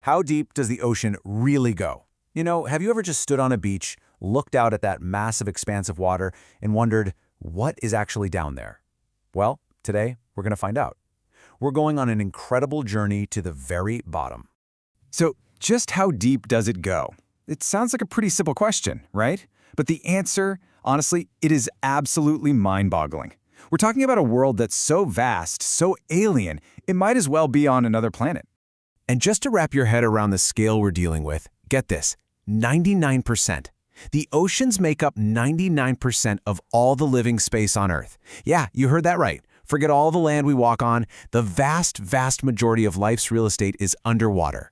How deep does the ocean really go? Have you ever just stood on a beach, looked out at that massive expanse of water, and wondered, what is actually down there? Well, today, we're going to find out. We're going on an incredible journey to the very bottom. So, just how deep does it go? It sounds like a pretty simple question, right? But the answer, honestly, it is absolutely mind-boggling. We're talking about a world that's so vast, so alien, it might as well be on another planet. And just to wrap your head around the scale we're dealing with, get this, 99%. The oceans make up 99% of all the living space on Earth. Yeah, you heard that right. Forget all the land we walk on. The vast, vast majority of life's real estate is underwater.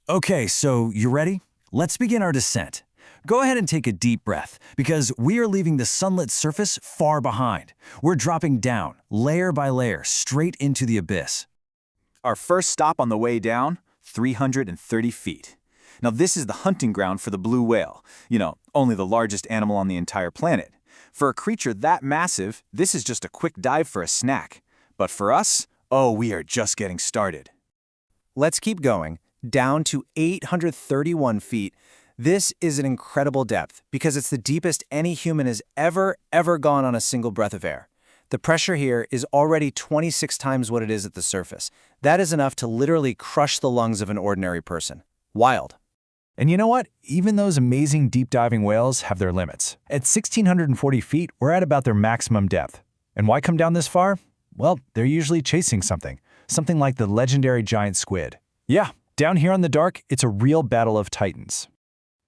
Okay, so you ready? Let's begin our descent. Go ahead and take a deep breath, because we are leaving the sunlit surface far behind. We're dropping down, layer by layer, straight into the abyss. Our first stop on the way down, 330 feet. Now this is the hunting ground for the blue whale, only the largest animal on the entire planet. For a creature that massive, this is just a quick dive for a snack. But for us, we are just getting started. Let's keep going, down to 831 feet. This is an incredible depth because it's the deepest any human has ever gone on a single breath of air. The pressure here is already 26 times what it is at the surface. That is enough to literally crush the lungs of an ordinary person. Wild. And you know what? Even those amazing deep-diving whales have their limits. At 1,640 feet, we're at about their maximum depth. And why come down this far? Well, they're usually chasing something like the legendary giant squid. Yeah, down here on the dark, it's a real battle of titans.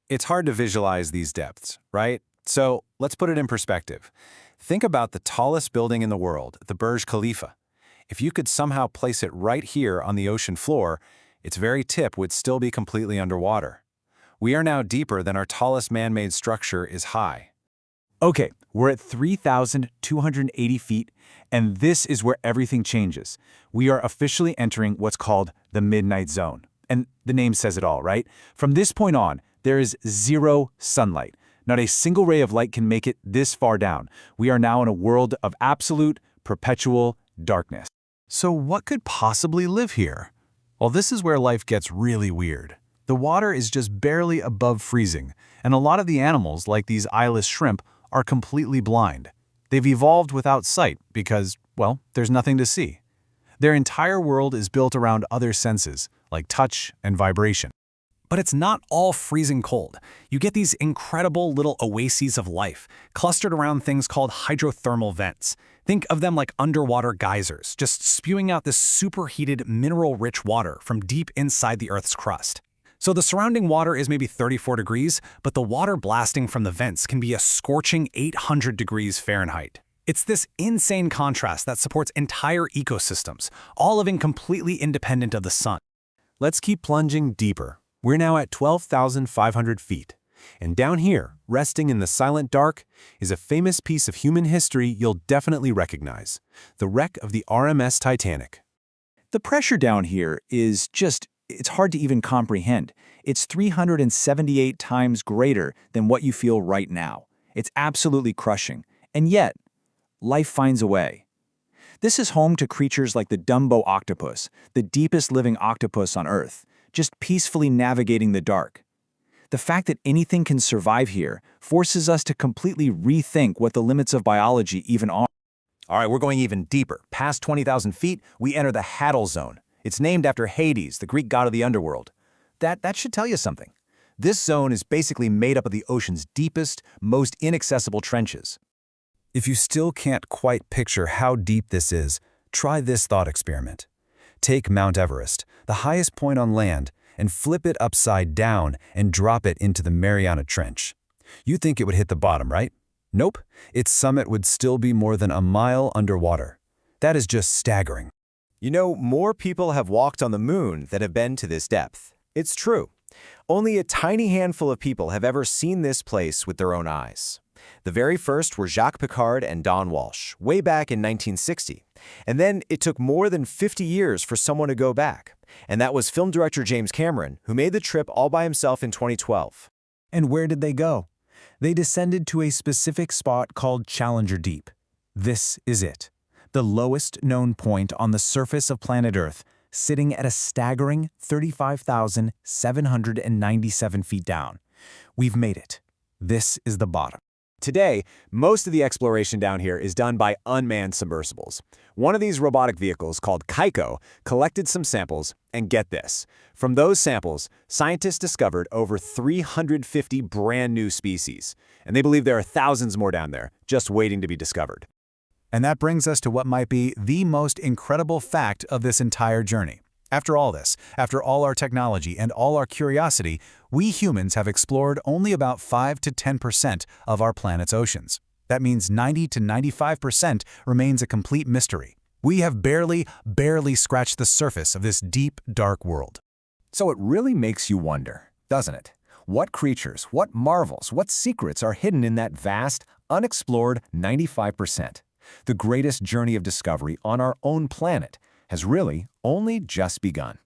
It's hard to visualize these depths, right? So let's put it in perspective. Think about the tallest building in the world, the Burj Khalifa. If you could somehow place it right here on the ocean floor, its very tip would still be completely underwater. We are now deeper than our tallest man-made structure is high. Okay, we're at 3,280 feet, and this is where everything changes. We are officially entering what's called the midnight zone. And the name says it all, right? From this point on, there is zero sunlight. Not a single ray of light can make it this far down. We are now in a world of absolute, perpetual darkness. So what could possibly live here? Well, this is where life gets really weird. The water is just barely above freezing, and a lot of the animals, like these eyeless shrimp, are completely blind. They've evolved without sight because, well, there's nothing to see. Their entire world is built around other senses, like touch and vibration. But it's not all freezing cold. You get these incredible little oases of life, clustered around things called hydrothermal vents. Think of them like underwater geysers, just spewing out this superheated, mineral-rich water from deep inside the Earth's crust. So the surrounding water is maybe 34 degrees, but the water blasting from the vents can be a scorching 800 degrees Fahrenheit. It's this insane contrast that supports entire ecosystems, all living completely independent of the sun. Let's keep plunging deeper. We're now at 12,500 feet. And down here, resting in the silent dark, is a famous piece of human history you'll definitely recognize: the wreck of the RMS Titanic. The pressure down here is it's hard to even comprehend. It's 378 times greater than what you feel right now. It's absolutely crushing. And yet, life finds a way. This is home to creatures like the Dumbo octopus, the deepest living octopus on Earth, just peacefully navigating the dark. The fact that anything can survive here forces us to completely rethink what the limits of biology even are. All right, we're going even deeper. Past 20,000 feet, we enter the Hadal Zone. It's named after Hades, the Greek god of the underworld. That should tell you something. This zone is basically made up of the ocean's deepest, most inaccessible trenches. If you still can't quite picture how deep this is, try this thought experiment. Take Mount Everest, the highest point on land, and flip it upside down and drop it into the Mariana Trench. You think it would hit the bottom, right? Nope, its summit would still be more than a mile underwater. That is just staggering. More people have walked on the moon than have been to this depth. It's true. Only a tiny handful of people have ever seen this place with their own eyes. The very first were Jacques Piccard and Don Walsh, way back in 1960. And then it took more than 50 years for someone to go back. And that was film director James Cameron, who made the trip all by himself in 2012. And where did they go? They descended to a specific spot called Challenger Deep. This is it, the lowest known point on the surface of planet Earth, sitting at a staggering 35,797 feet down. We've made it. This is the bottom. Today, most of the exploration down here is done by unmanned submersibles. One of these robotic vehicles, called Kaiko, collected some samples, and get this. From those samples, scientists discovered over 350 brand new species, and they believe there are thousands more down there, just waiting to be discovered. And that brings us to what might be the most incredible fact of this entire journey. After all this, after all our technology and all our curiosity, we humans have explored only about 5 to 10% of our planet's oceans. That means 90 to 95% remains a complete mystery. We have barely scratched the surface of this deep, dark world. So it really makes you wonder, doesn't it? What creatures, what marvels, what secrets are hidden in that vast, unexplored 95%? The greatest journey of discovery on our own planet has really only just begun.